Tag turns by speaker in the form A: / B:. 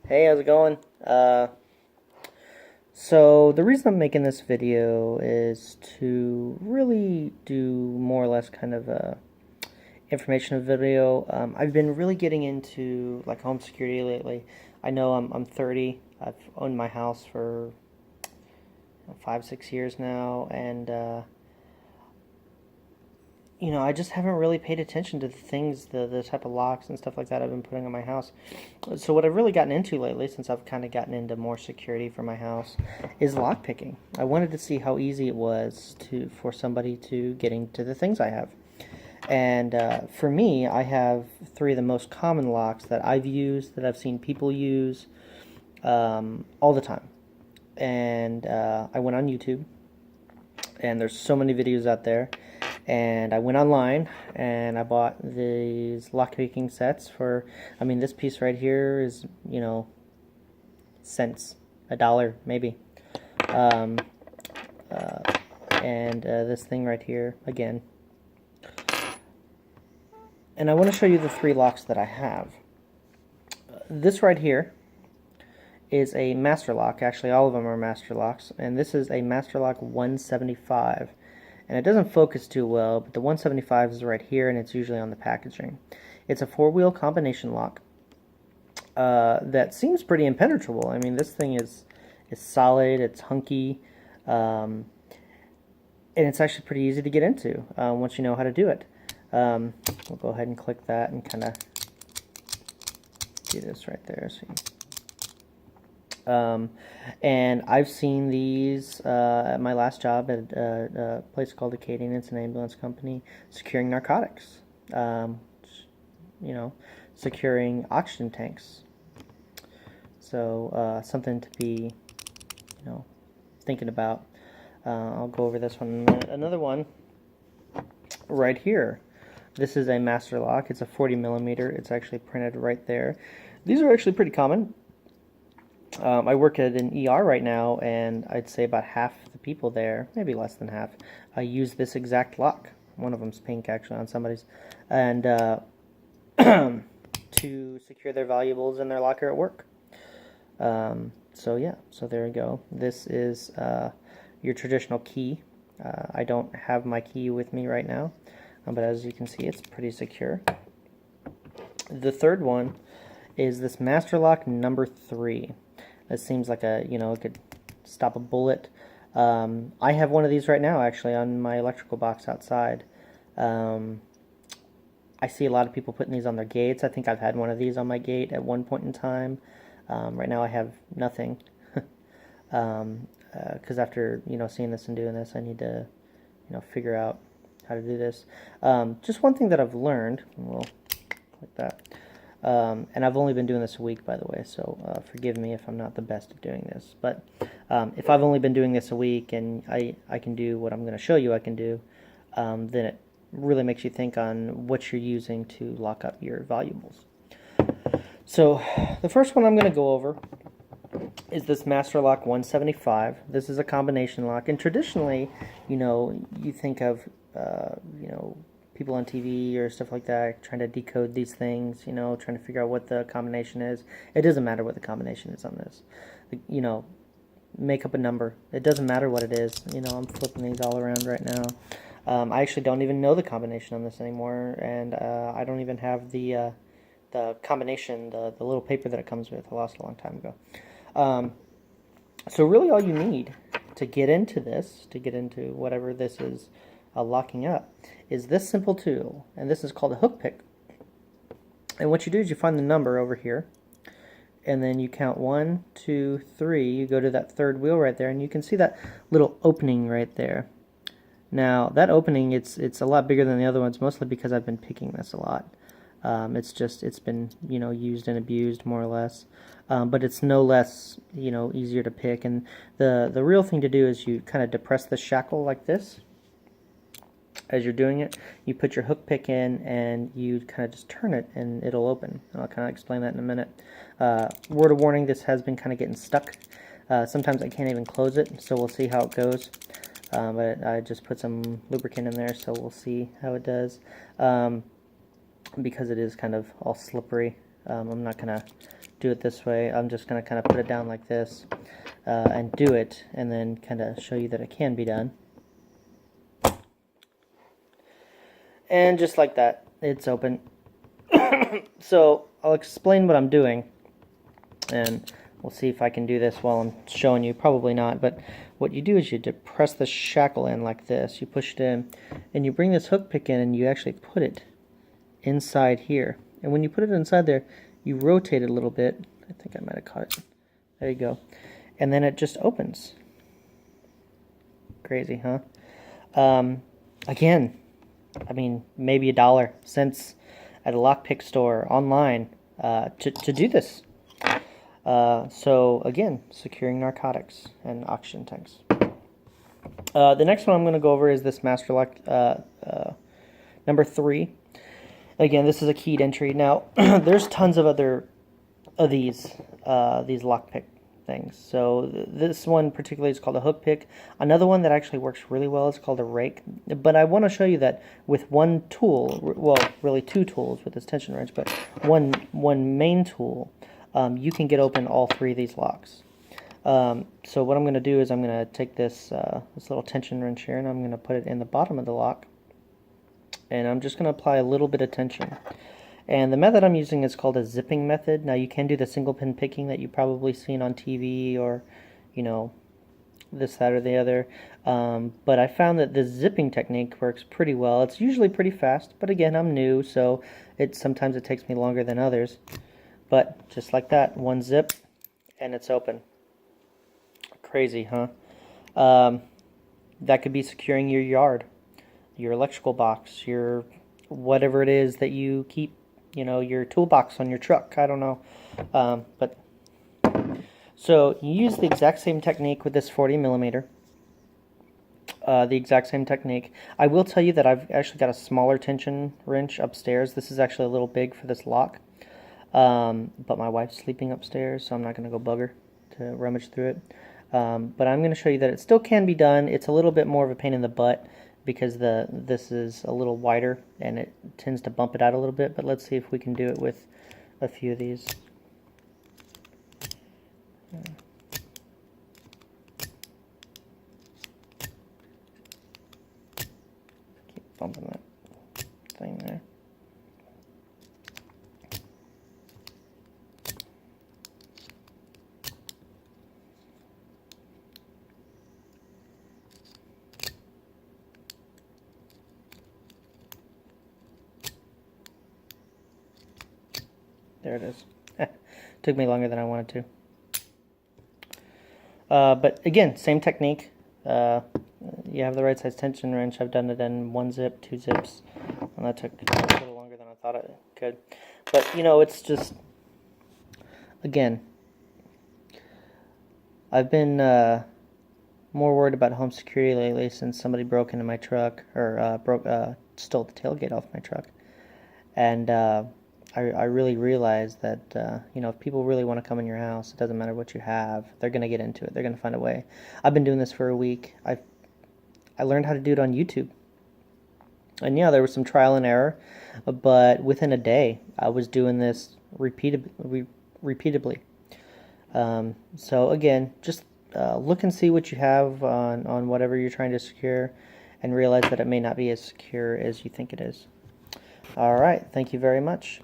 A: Hey, how's it going? So the reason I'm making this video is to really do more or less kind of a informational video. I've been really getting into like home security lately. I know I'm 30. I've owned my house for 5, 6 years now, and I just haven't really paid attention to the things, the type of locks and stuff like that I've been putting on my house. So what I've really gotten into lately, since I've kind of gotten into more security for my house, is lock picking. I wanted to see how easy it was for somebody to get into the things I have. And for me, I have three of the most common locks that I've used, that I've seen people use all the time. And I went on YouTube, and there's so many videos out there. And I went online and I bought these lock picking sets for, this piece right here is, cents, $1 maybe. Um, uh, and this thing right here, again. And I want to show you the three locks that I have. This right here is a master lock. Actually, all of them are master locks. And this is a master lock 175. And it doesn't focus too well, but the 175 is right here, and it's usually on the packaging. It's a 4-wheel combination lock that seems pretty impenetrable. I mean, this thing is solid, it's hunky, and it's actually pretty easy to get into once you know how to do it. We'll go ahead and click that and kind of do this right there. So and I've seen these at my last job at a place called Acadian. It's an ambulance company securing narcotics, securing oxygen tanks. So something to be, thinking about. I'll go over this one in a minute. Another one right here. This is a master lock. It's a 40 millimeter. It's actually printed right there. These are actually pretty common. I work at an ER right now, and I'd say about half the people there, maybe less than half, use this exact lock. One of them's pink, actually, on somebody's. And to secure their valuables in their locker at work. So there you go. This is your traditional key. I don't have my key with me right now, but as you can see, it's pretty secure. The third one is this master lock number 3. This seems like it could stop a bullet. I have one of these right now, actually, on my electrical box outside. I see a lot of people putting these on their gates. I think I've had one of these on my gate at one point in time. Right now I have nothing. Because after, seeing this and doing this, I need to, figure out how to do this. Just one thing that I've learned, we'll click that. And I've only been doing this a week, by the way, so forgive me if I'm not the best at doing this. But if I've only been doing this a week and I can do what I'm going to show you I can do, then it really makes you think on what you're using to lock up your valuables. So the first one I'm going to go over is this Master Lock 175. This is a combination lock, and traditionally, you think of, people on TV or stuff like that trying to decode these things, trying to figure out what the combination is. It doesn't matter what the combination is on this. Make up a number. It doesn't matter what it is. I'm flipping these all around right now. I actually don't even know the combination on this anymore, and I don't even have the combination, the little paper that it comes with. I lost it a long time ago. So really all you need to get into this, to get into whatever this is locking up, is this simple tool, and this is called a hook pick. And what you do is you find the number over here, and then you count 1, 2, 3. You go to that third wheel right there, and you can see that little opening right there. Now that opening, it's a lot bigger than the other ones, mostly because I've been picking this a lot. It's been used and abused more or less, but it's no less easier to pick. And the real thing to do is you kind of depress the shackle like this. As you're doing it, you put your hook pick in and you kind of just turn it and it'll open. I'll kind of explain that in a minute. Word of warning, this has been kind of getting stuck. Sometimes I can't even close it, so we'll see how it goes. But I just put some lubricant in there, so we'll see how it does. Because it is kind of all slippery, I'm not going to do it this way. I'm just going to kind of put it down like this and do it, and then kind of show you that it can be done. And just like that, it's open. So I'll explain what I'm doing, and we'll see if I can do this while I'm showing you. Probably not, but what you do is you depress the shackle in like this. You push it in, and you bring this hook pick in, and you actually put it inside here. And when you put it inside there, you rotate it a little bit. I think I might have caught it. There you go. And then it just opens. Crazy, huh? Again, I mean, maybe $1 at a lockpick store online to do this. So again, securing narcotics and oxygen tanks. The next one I'm going to go over is this masterlock number 3. Again, this is a keyed entry. Now, there's tons of other of these lockpick things. So this one particularly is called a hook pick. Another one that actually works really well is called a rake. But I want to show you that with one tool, well, really 2 tools with this tension wrench, but one main tool, you can get open all 3 of these locks. So what I'm going to do is I'm going to take this this little tension wrench here, and I'm going to put it in the bottom of the lock, and I'm just going to apply a little bit of tension. And the method I'm using is called a zipping method. Now you can do the single pin picking that you've probably seen on TV, or, you know, this, that, or the other. But I found that the zipping technique works pretty well. It's usually pretty fast, but again, I'm new, so sometimes it takes me longer than others. But just like that, one zip, and it's open. Crazy, huh? That could be securing your yard, your electrical box, your whatever it is that you keep, you know, your toolbox on your truck. I don't know. But so you use the exact same technique with this 40 millimeter. The exact same technique. I will tell you that I've actually got a smaller tension wrench upstairs. This is actually a little big for this lock. But my wife's sleeping upstairs, so I'm not going to go bug her to rummage through it. But I'm going to show you that it still can be done. It's a little bit more of a pain in the butt because this is a little wider and it tends to bump it out a little bit. But let's see if we can do it with a few of these. Keep bumping that thing there. There it is. Took me longer than I wanted to. But again, same technique. You have the right size tension wrench. I've done it in 1 zip, 2 zips, and that took a little longer than I thought it could. But, you know, it's just, again, I've been more worried about home security lately since somebody broke into my truck, or stole the tailgate off my truck. And I really realized that, you know, if people really want to come in your house, it doesn't matter what you have, they're going to get into it. They're going to find a way. I've been doing this for a week. I learned how to do it on YouTube. And yeah, there was some trial and error, but within a day, I was doing this repeatedly. So again, just look and see what you have on whatever you're trying to secure, and realize that it may not be as secure as you think it is. All right, thank you very much.